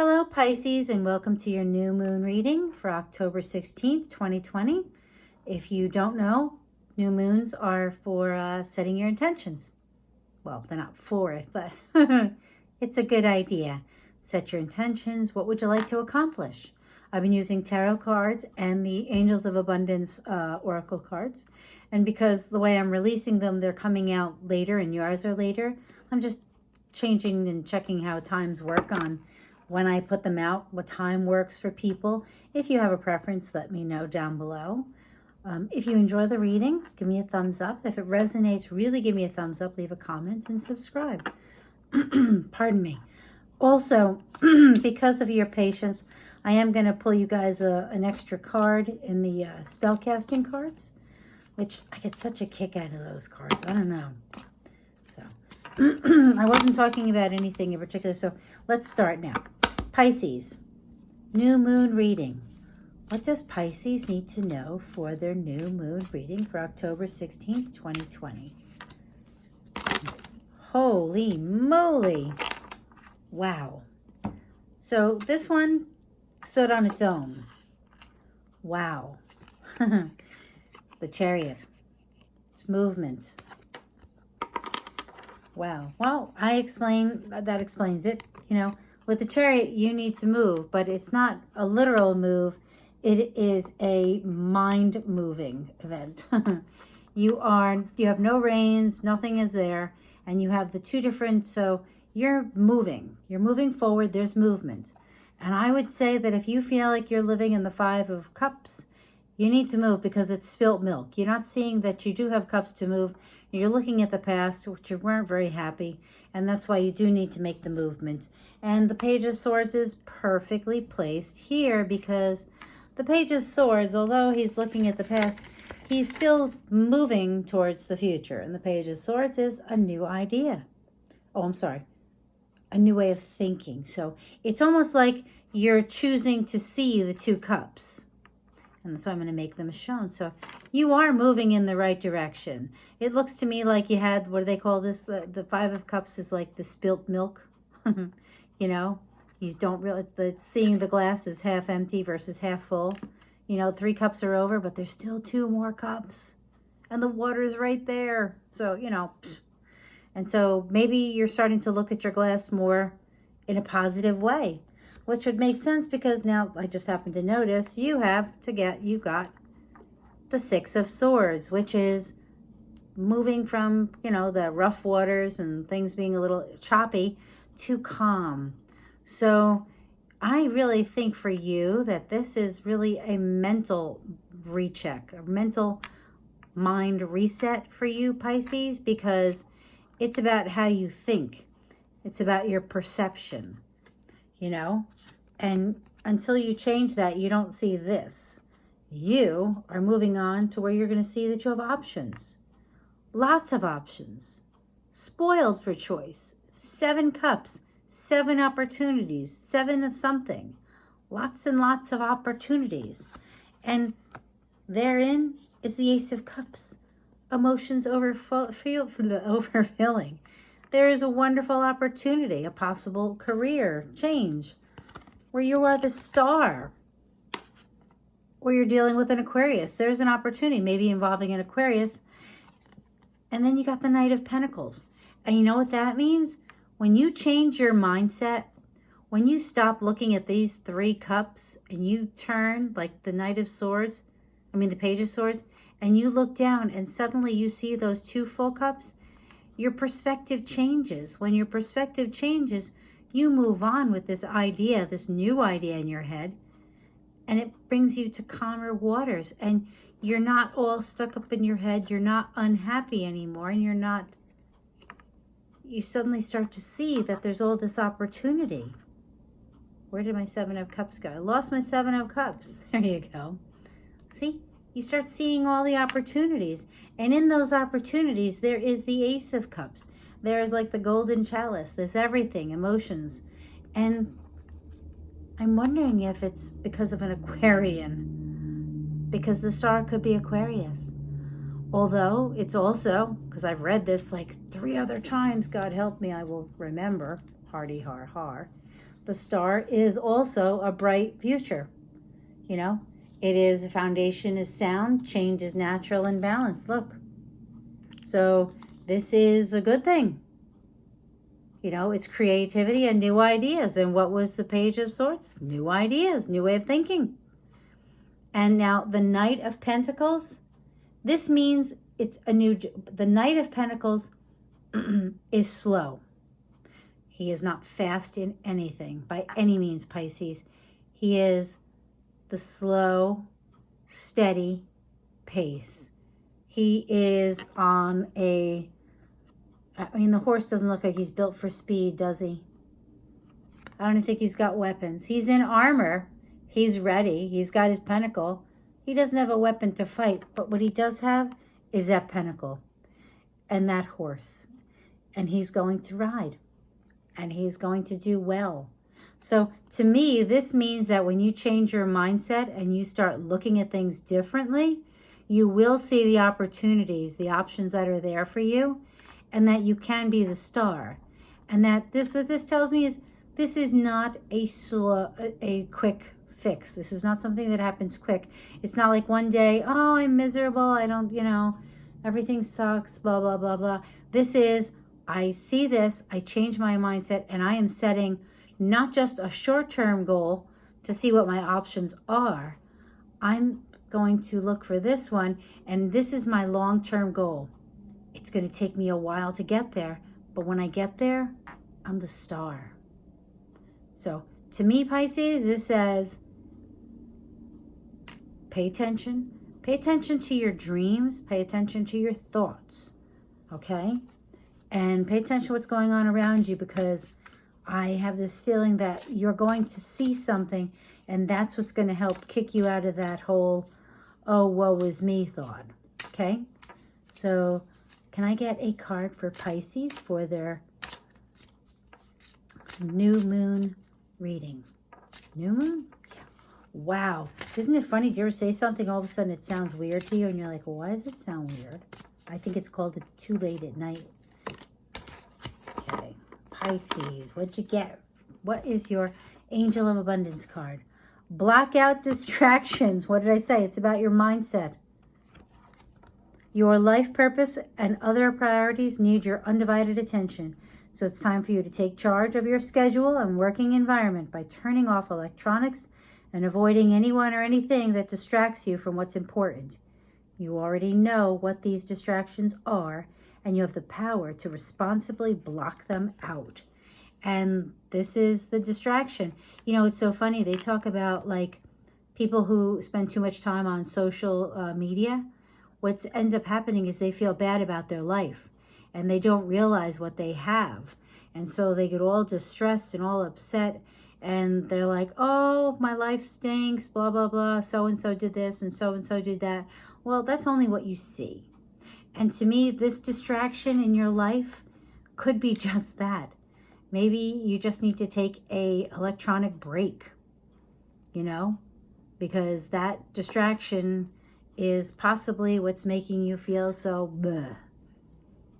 Hello Pisces, and welcome to your new moon reading for October 16th, 2020. If you don't know, new moons are for setting your intentions. Well, they're not for it, but it's a good idea. Set your intentions. What would you like to accomplish? I've been using tarot cards and the Angels of Abundance oracle cards. And because the way I'm releasing them, they're coming out later and yours are later, I'm just changing and checking how times work on when I put them out, what time works for people. If you have a preference, let me know down below. If you enjoy the reading, give me a thumbs up. If it resonates, really give me a thumbs up, leave a comment, and subscribe. Pardon me. Also, because of your patience, I am going to pull you guys an extra card in the spellcasting cards, which I get such a kick out of those cards. I don't know. So, I wasn't talking about anything in particular, so let's start now. Pisces, new moon reading. What does Pisces need to know for their new moon reading for October 16th, 2020? Holy moly. Wow. So this one stood on its own. Wow. The Chariot. It's movement. Wow. Well, that explains it. You know, with the Chariot, you need to move, but it's not a literal move. It is a mind-moving event. You have no reins, nothing is there, and you have the two different, so you're moving forward, there's movement. And I would say that if you feel like you're living in the Five of Cups, you need to move because it's spilt milk. You're not seeing that you do have cups to move. You're looking at the past, which you weren't very happy, and that's why you do need to make the movement. And the Page of Swords is perfectly placed here because the Page of Swords, although he's looking at the past, he's still moving towards the future. And the Page of Swords is a new idea. Oh, I'm sorry. A new way of thinking. So it's almost like you're choosing to see the two cups. And that's why I'm going to make them shown. So you are moving in the right direction. It looks to me like you had, what do they call this? The Five of Cups is like the spilt milk. You know, you don't really, seeing the glass is half empty versus half full. You know, 3 cups are over, but there's still 2 more cups. And the water is right there. So, you know, and so maybe you're starting to look at your glass more in a positive way, which would make sense because now I just happened to notice you got the Six of Swords, which is moving from, you know, the rough waters and things being a little choppy to calm. So I really think for you that this is really a mental recheck, a mental mind reset for you, Pisces, because it's about how you think. It's about your perception, you know? And until you change that, you don't see this. You are moving on to where you're going to see that you have options. Lots of options. Spoiled for choice. 7 cups. 7 opportunities. 7 of something. Lots and lots of opportunities. And therein is the Ace of Cups. Emotions overfilling. There is a wonderful opportunity, a possible career change where you are the star, or you're dealing with an Aquarius. There's an opportunity, maybe involving an Aquarius. And then you got the Knight of Pentacles. And you know what that means? When you change your mindset, when you stop looking at these 3 cups and you turn like the Knight of Swords, the Page of Swords, and you look down and suddenly you see those 2 full cups, your perspective changes. When your perspective changes, you move on with this idea, this new idea in your head, and it brings you to calmer waters. And you're not all stuck up in your head. You're not unhappy anymore, and you suddenly start to see that there's all this opportunity. Where did my 7 of Cups go? I lost my 7 of Cups. There you go. See? You start seeing all the opportunities. And in those opportunities, there is the Ace of Cups. There's like the golden chalice. There's everything, emotions. And I'm wondering if it's because of an Aquarian. Because the star could be Aquarius. Although it's also, because I've read this like 3 other times, God help me, I will remember, hardy har har. the star is also a bright future. You know, it is, the foundation is sound, change is natural and balanced. Look. So this is a good thing. You know, it's creativity and new ideas. And what was the Page of Swords? New ideas, new way of thinking. And now the Knight of Pentacles, this means it's a new, the Knight of Pentacles is slow. He is not fast in anything by any means, Pisces. He is the slow, steady pace. He is on a, I mean, the horse doesn't look like he's built for speed, does he? I don't even think he's got weapons. He's in armor. He's ready. He's got his pentacle. He doesn't have a weapon to fight, but what he does have is that pentacle and that horse. And he's going to ride. And he's going to do well. So to me, this means that when you change your mindset and you start looking at things differently, you will see the opportunities, the options that are there for you, and that you can be the star. And that this, what this tells me is, this is not a quick fix. This is not something that happens quick. It's not like one day, oh, I'm miserable. I don't, you know, everything sucks, blah, blah, blah, blah. This is, I see this, I change my mindset, and I am setting not just a short-term goal to see what my options are. I'm going to look for this one, and this is my long-term goal. It's going to take me a while to get there, but when I get there, I'm the star. So to me, Pisces, this says, pay attention. Pay attention to your dreams. Pay attention to your thoughts, okay? And pay attention to what's going on around you, because I have this feeling that you're going to see something, and that's what's going to help kick you out of that whole, oh, woe is me thought, okay? So can I get a card for Pisces for their new moon reading? New moon? Yeah. Wow. Isn't it funny? Do you ever say something, all of a sudden it sounds weird to you, and you're like, well, why does it sound weird? I think it's called It's Too Late at Night. Okay. Pisces, what'd you get? What is your Angel of Abundance card? Block out distractions. What did I say? It's about your mindset. Your life purpose and other priorities need your undivided attention. So it's time for you to take charge of your schedule and working environment by turning off electronics and avoiding anyone or anything that distracts you from what's important. You already know what these distractions are, and you have the power to responsibly block them out. And this is the distraction. You know, it's so funny. They talk about like people who spend too much time on social media. What ends up happening is they feel bad about their life, and they don't realize what they have. And so they get all distressed and all upset, and they're like, oh, my life stinks, blah, blah, blah. So-and-so did this and so-and-so did that. Well, that's only what you see. And to me, this distraction in your life could be just that. Maybe you just need to take a electronic break, you know, because that distraction is possibly what's making you feel so bleh,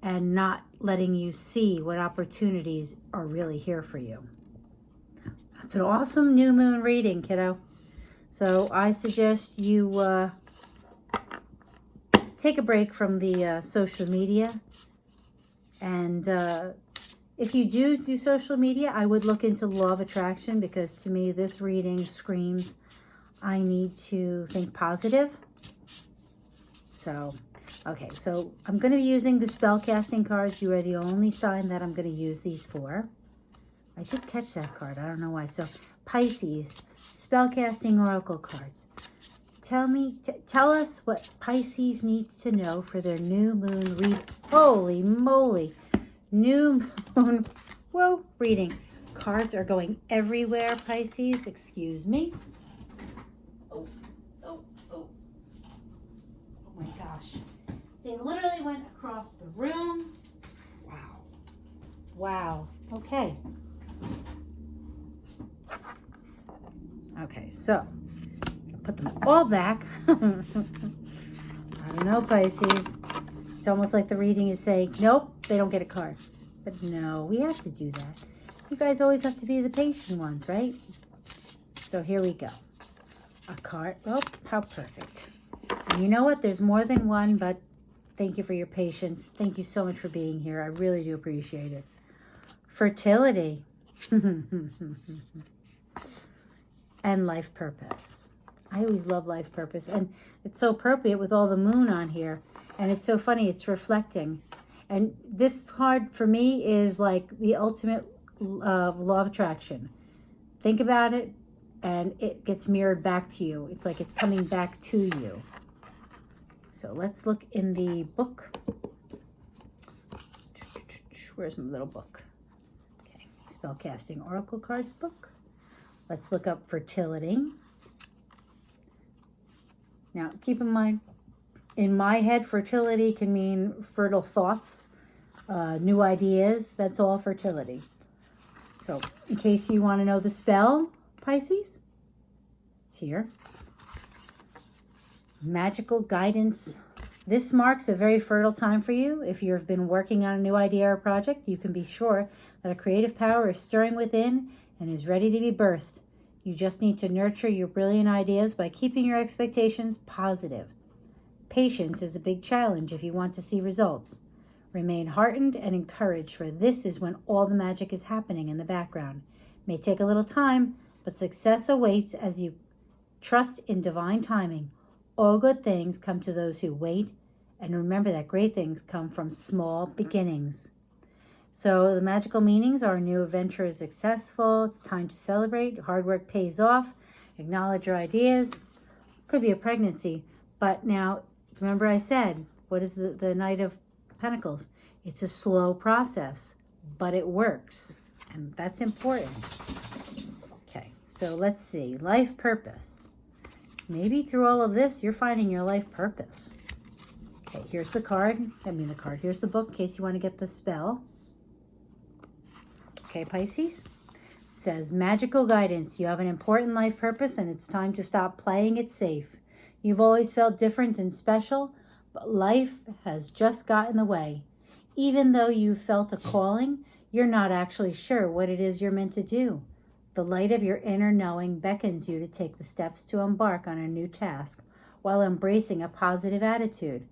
and not letting you see what opportunities are really here for you. That's an awesome new moon reading, kiddo. So I suggest you take a break from the social media. And if you do social media, I would look into law of attraction, because to me this reading screams I need to think positive. So, okay, so I'm going to be using the spellcasting cards. You are the only sign that I'm going to use these for. I did catch that card. I don't know why. So, Pisces, spellcasting oracle cards. Tell us what Pisces needs to know for their new moon read. Holy moly. New moon, whoa, reading. Cards are going everywhere, Pisces. Excuse me. Oh my gosh. They literally went across the room. Wow. Wow. Okay. Okay, so put them all back. I don't know, Pisces. It's almost like the reading is saying, nope, they don't get a card. But no, we have to do that. You guys always have to be the patient ones, right? So here we go. A card. Oh, how perfect. And you know what? There's more than one, but thank you for your patience. Thank you so much for being here. I really do appreciate it. Fertility. And life purpose. I always love life purpose. And it's so appropriate with all the moon on here. And it's so funny. It's reflecting. And this card for me is like the ultimate law of attraction. Think about it and it gets mirrored back to you. It's like it's coming back to you. So let's look in the book. Where's my little book? Okay, Spellcasting Oracle Cards book. Let's look up fertility. Now, keep in mind, in my head, fertility can mean fertile thoughts, new ideas. That's all fertility. So, in case you want to know the spell, Pisces, it's here. Magical guidance. This marks a very fertile time for you. If you've been working on a new idea or project, you can be sure that a creative power is stirring within and is ready to be birthed. You just need to nurture your brilliant ideas by keeping your expectations positive. Patience is a big challenge if you want to see results. Remain heartened and encouraged, for this is when all the magic is happening in the background. It may take a little time, but success awaits as you trust in divine timing. All good things come to those who wait, and remember that great things come from small beginnings. So the magical meanings are: new adventure is successful, it's time to celebrate, hard work pays off, acknowledge your ideas. Could be a pregnancy, but now remember I said, what is the Knight of Pentacles? It's a slow process, but it works, and that's important. Okay, so let's see, life purpose. Maybe through all of this, you're finding your life purpose. Okay, here's the card. Here's the book in case you want to get the spell. Okay, Pisces. It says, magical guidance. You have an important life purpose, and it's time to stop playing it safe. You've always felt different and special, but life has just got in the way. Even though you felt a calling, you're not actually sure what it is you're meant to do. The light of your inner knowing beckons you to take the steps to embark on a new task while embracing a positive attitude.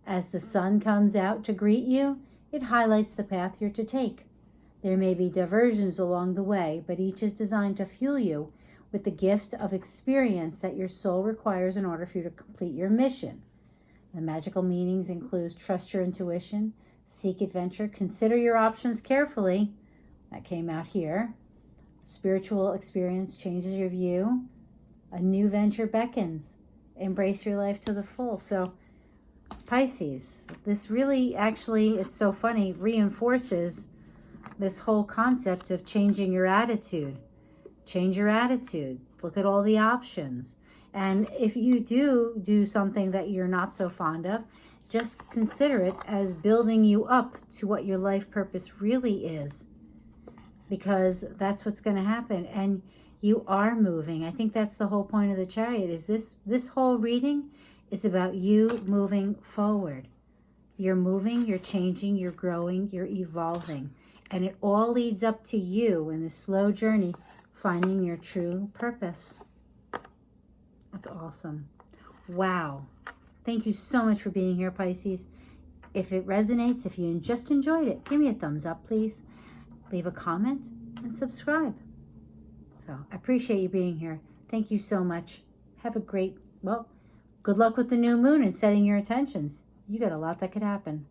As the sun comes out to greet you, it highlights the path you're to take. There may be diversions along the way, but each is designed to fuel you with the gift of experience that your soul requires in order for you to complete your mission. The magical meanings include trust your intuition, seek adventure, consider your options carefully. That came out here. Spiritual experience changes your view. A new venture beckons. Embrace your life to the full. So, Pisces, this really actually, it's so funny, reinforces this whole concept of changing your attitude. Change your attitude. Look at all the options. And if you do something that you're not so fond of, just consider it as building you up to what your life purpose really is. Because that's what's going to happen. And you are moving. I think that's the whole point of the Chariot, is this whole reading is about you moving forward. You're moving, you're changing, you're growing, you're evolving. And it all leads up to you in the slow journey, finding your true purpose. That's awesome. Wow. Thank you so much for being here, Pisces. If it resonates, if you just enjoyed it, give me a thumbs up, please. Leave a comment and subscribe. So I appreciate you being here. Thank you so much. Have a great, good luck with the new moon and setting your intentions. You got a lot that could happen.